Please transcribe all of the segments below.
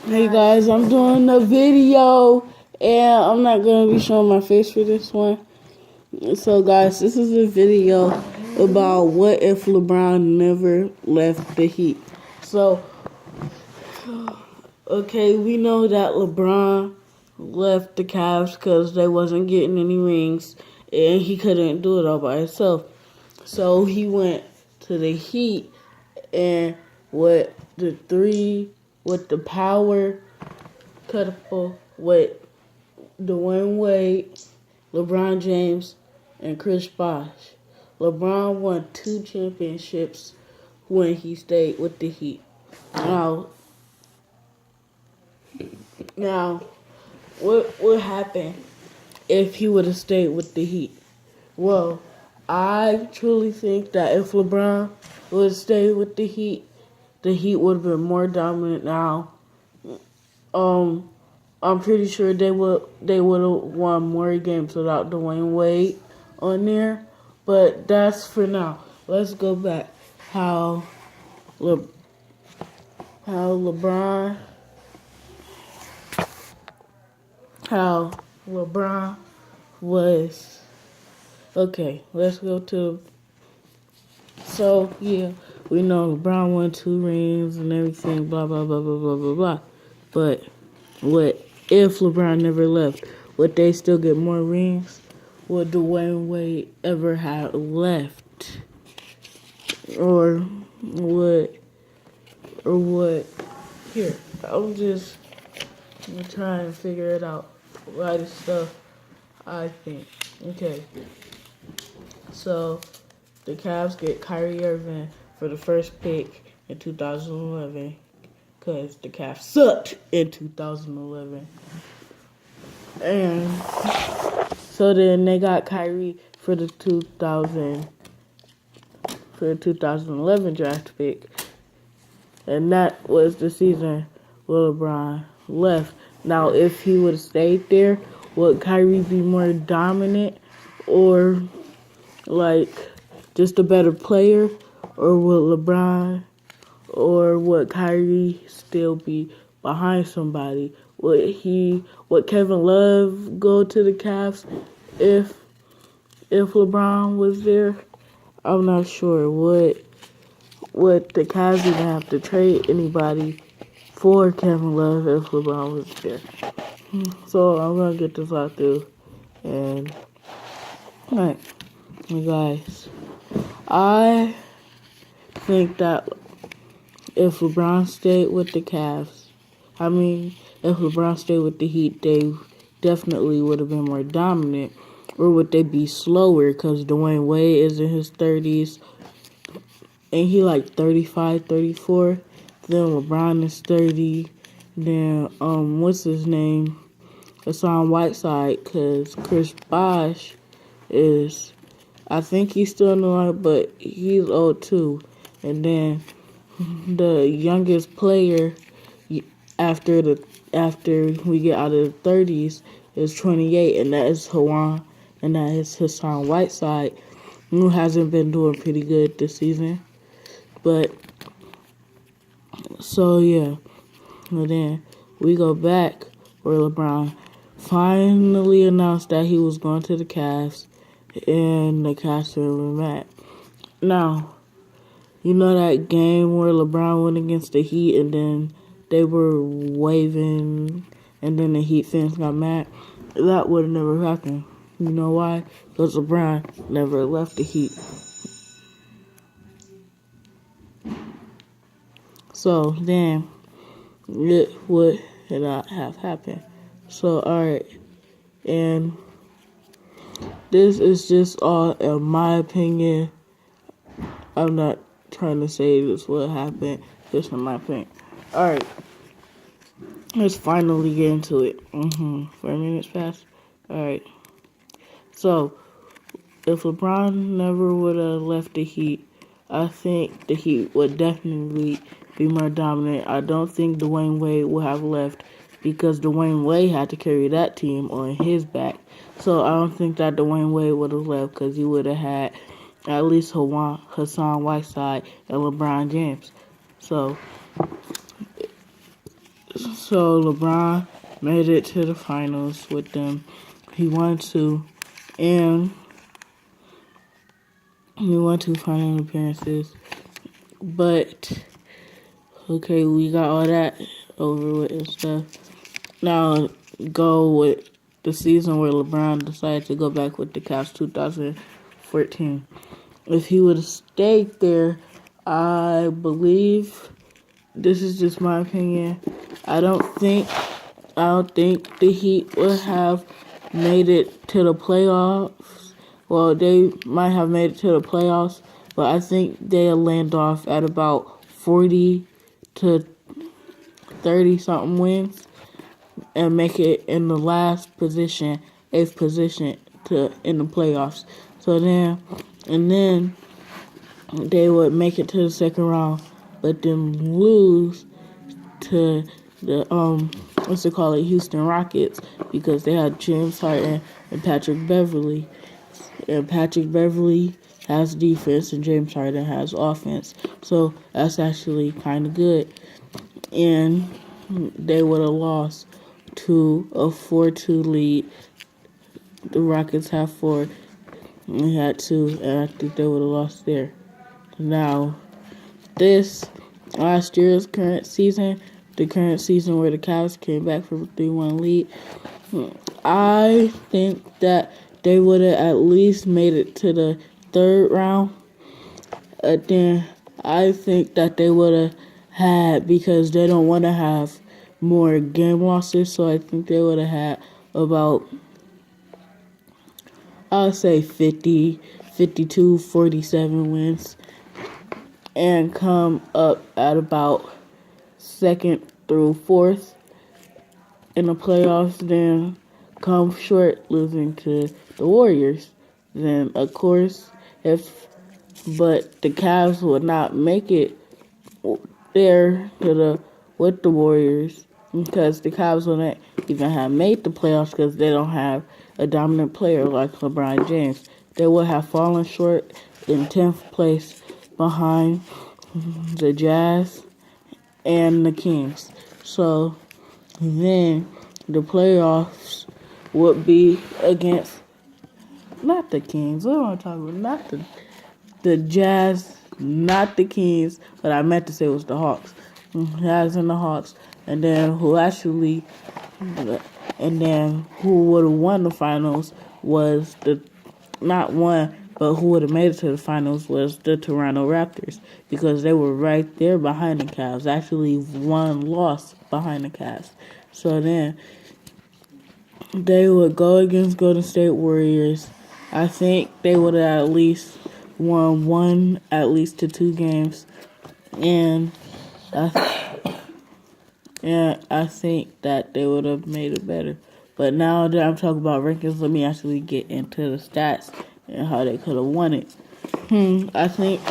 Hey guys, I'm doing a video and I'm not going to be showing my face for this one. So guys, this is a video about what if LeBron never left the Heat. So, okay, we know that LeBron left the Cavs because they wasn't getting any rings and he couldn't do it all by himself. So he went to the Heat and with the power couple with Dwayne Wade, LeBron James, and Chris Bosh. LeBron won 2 championships when he stayed with the Heat. Now, what would happen if he would have stayed with the Heat? Well, I truly think that if LeBron would have stayed with the Heat would have been more dominant now. I'm pretty sure they would have won more games without Dwayne Wade on there. But that's for now. Let's go back. How LeBron was. Okay, let's go to. So yeah, we know LeBron won 2 rings and everything. Blah blah blah blah blah blah blah. But what if LeBron never left? Would they still get more rings? Would Dwayne Wade ever have left? Or would here, I'm just trying to figure it out. Write the stuff I think. Okay. So the Cavs get Kyrie Irving for the first pick in 2011. Because the Cavs sucked in 2011. And so then they got Kyrie for the 2011 draft pick. And that was the season where LeBron left. Now, if he would have stayed there, would Kyrie be more dominant or like just a better player? Or would LeBron or would Kyrie still be behind somebody? Would Kevin Love go to the Cavs if LeBron was there? I'm not sure. Would the Cavs even have to trade anybody for Kevin Love if LeBron was there? So I'm gonna get this out through. And alright, you guys, I think that if LeBron stayed with the Cavs, if LeBron stayed with the Heat, they definitely would have been more dominant. Or would they be slower? Because Dwayne Wade is in his 30s. And he like 35, 34. Then LeBron is 30. Then, what's his name? Hassan Whiteside. Because Chris Bosh is, I think he's still in the line, but he's old too. And then the youngest player after we get out of the 30s is 28, and that is Hassan Whiteside, who hasn't been doing pretty good this season. But so yeah, and then we go back where LeBron finally announced that he was going to the Cavs, and the Cavs were mad. Now, you know that game where LeBron went against the Heat and then they were waving and then the Heat fans got mad? That would have never happened. You know why? Because LeBron never left the Heat. So then it would not have happened. So alright. And this is just all in my opinion. I'm not trying to say this will happen. Just in my opinion. Alright. Let's finally get into it. 4 minutes past. Alright. So, if LeBron never would have left the Heat, I think the Heat would definitely be more dominant. I don't think Dwayne Wade would have left because Dwayne Wade had to carry that team on his back. So I don't think that Dwayne Wade would have left because he would have had at least Hassan Whiteside and LeBron James. So So LeBron made it to the finals with them. He won two, and he won two final appearances. But okay, we got all that over with and stuff. Now go with the season where LeBron decided to go back with the Cavs, 2014. If he would have stayed there, I believe, this is just my opinion, I don't think the Heat would have made it to the playoffs. Well, they might have made it to the playoffs, but I think they'll land off at about 40 to 30 something wins and make it in the last position, 8th position in the playoffs. So then they would make it to the second round, but then lose to the Houston Rockets, because they had James Harden and Patrick Beverly. And Patrick Beverly has defense and James Harden has offense. So that's actually kind of good. And they would have lost to a 4-2 lead. The Rockets have 4. We had 2, and I think they would have lost there. Now, this last year's current season where the Cavs came back from a 3-1 lead, I think that they would have at least made it to the third round. Then I think that they would have had, because they don't want to have more game losses, so I think they would have had about, I'll say 50, 52, 47 wins, and come up at about 2nd through 4th in the playoffs, then come short losing to the Warriors. Then, of course, but the Cavs would not make it there with the Warriors, because the Cavs wouldn't even have made the playoffs, because they don't have a dominant player like LeBron James. They would have fallen short in 10th place behind the Jazz and the Kings. So then the playoffs would be against, not the Kings, what am I talking about? Not the Jazz, not the Kings, but I meant to say it was the Hawks. Jazz and the Hawks. And then who would have won the finals was who would have made it to the finals was the Toronto Raptors, because they were right there behind the Cavs, actually one loss behind the Cavs. So then they would go against Golden State Warriors. I think they would have at least won at least to 2 games, and I think that they would have made it better. But now that I'm talking about rankings, let me actually get into the stats and how they could have won it. I think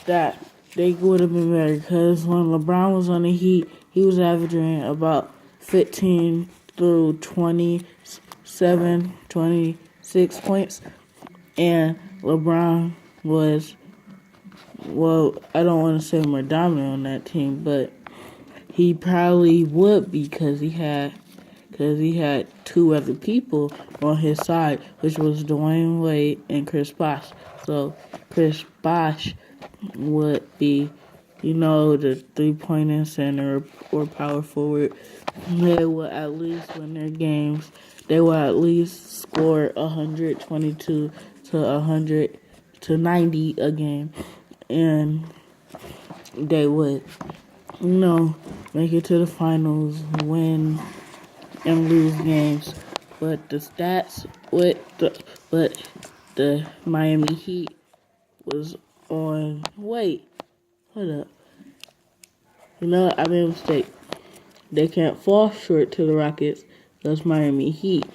that they would have been better, because when LeBron was on the Heat, he was averaging about 15 through 27, 26 points. And LeBron was, I don't want to say more dominant on that team, but he probably would be, because he had 2 other people on his side, which was Dwayne Wade and Chris Bosh. So Chris Bosh would be, the 3-point center or power forward. They would at least win their games. They would at least score 122 to 100 to 90 a game, and they would, make it to the finals, win and lose games. But the stats but the Miami Heat was on. Wait, hold up. I made a mistake. They can't fall short to the Rockets, because Miami Heat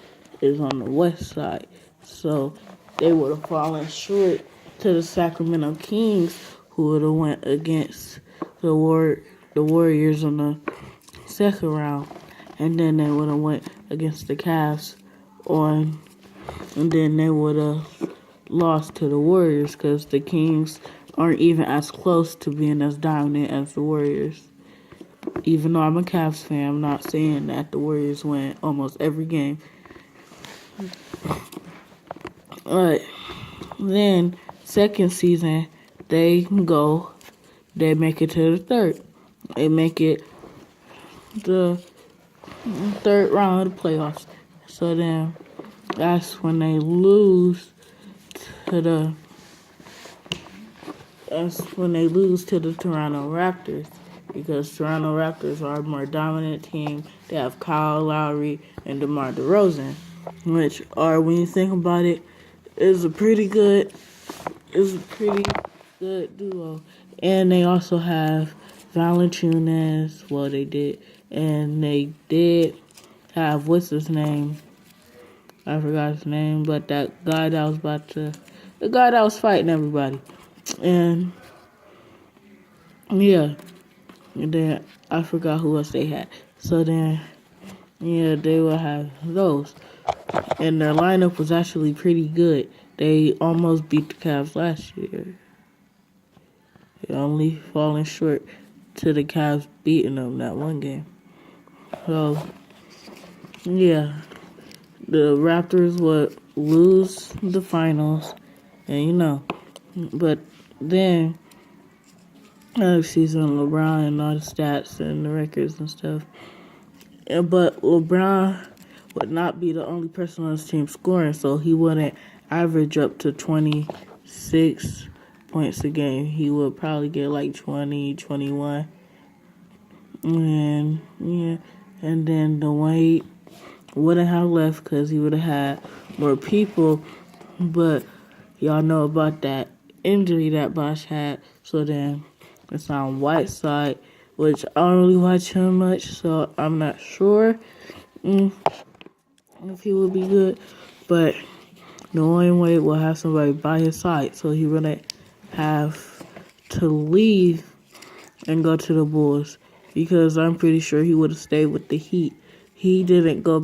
is on the west side. So they would have fallen short to the Sacramento Kings, who would have went against the Warriors in the second round. And then they would have went against the Cavs and then they would have lost to the Warriors, because the Kings aren't even as close to being as dominant as the Warriors. Even though I'm a Cavs fan, I'm not saying that the Warriors win almost every game. But then, second season, they make it to the third. They make it the third round of the playoffs. So then, that's when they lose to the Toronto Raptors, because Toronto Raptors are a more dominant team. They have Kyle Lowry and DeMar DeRozan, which are, when you think about it, is a pretty good duo. And they also have Valanciunas. Well, they did, and they did have, what's his name? I forgot his name, but that guy that was fighting everybody. And yeah, and then I forgot who else they had. So then, yeah, they will have those. And their lineup was actually pretty good. They almost beat the Cavs last year. They only falling short to the Cavs beating them that one game. So, yeah, the Raptors would lose the finals, and but then next season, LeBron and all the stats and the records and stuff. But LeBron would not be the only person on his team scoring, so he wouldn't average up to 26 points a game. He would probably get like 20, 21. And, yeah, and then Dwayne wouldn't have left because he would have had more people. But y'all know about that injury that Bosh had. So then it's on Whiteside, which I don't really watch him much, so I'm not sure if he will be good. But Dwayne Wade will have somebody by his side, so he wouldn't have to leave and go to the Bulls, because I'm pretty sure he would have stayed with the Heat. He didn't go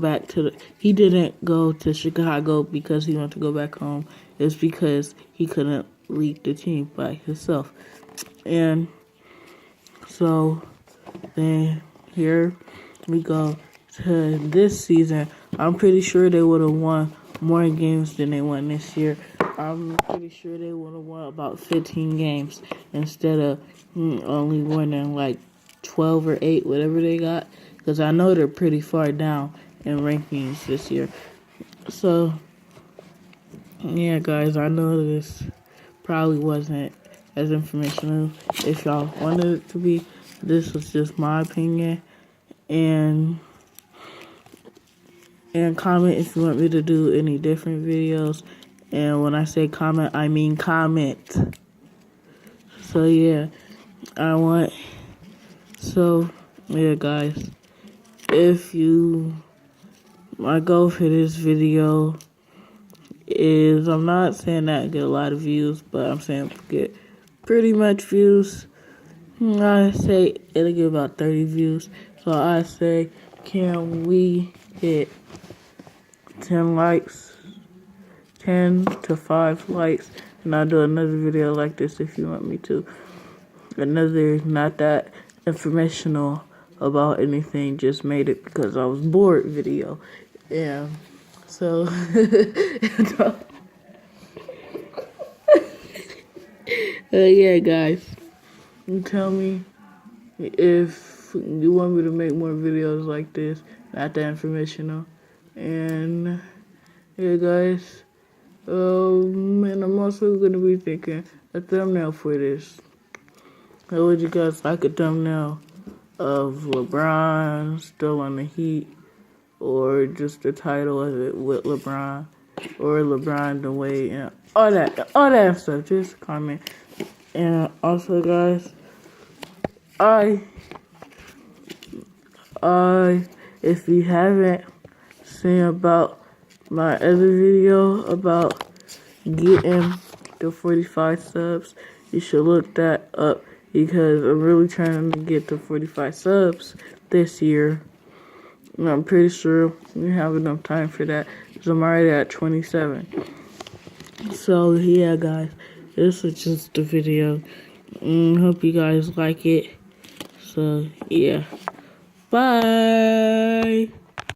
to Chicago because he wanted to go back home. It's because he couldn't lead the team by himself. And so then here we go to this season. I'm pretty sure they would have won more games than they won this year. I'm pretty sure they would have won about 15 games instead of only winning like 12 or 8, whatever they got. Because I know they're pretty far down in rankings this year. So, yeah, guys, I know this probably wasn't as informational if y'all wanted it to be. This was just my opinion. And comment if you want me to do any different videos. And when I say comment, I mean comment. So, yeah, yeah, guys. My goal for this video is, I'm not saying that I get a lot of views, but I'm saying get pretty much views. I say it'll get about 30 views. So I say, can we hit 10 likes? 10 to 5 likes. And I'll do another video like this if you want me to. Another, not that informational about anything, just made it because I was bored video. Yeah. So, yeah, guys. Tell me if you want me to make more videos like this, not that informational. And, yeah, guys. And I'm also going to be thinking a thumbnail for this. How would you guys like a thumbnail of LeBron still on the Heat, or just the title of it with LeBron, or LeBron the way, and all that stuff? Just comment. And also, guys, if you haven't seen about my other video about getting the 45 subs, you should look that up, because I'm really trying to get to 45 subs this year. And I'm pretty sure we have enough time for that, because I'm already at 27. So, yeah, guys, this is just the video. Hope you guys like it. So So, yeah. Bye.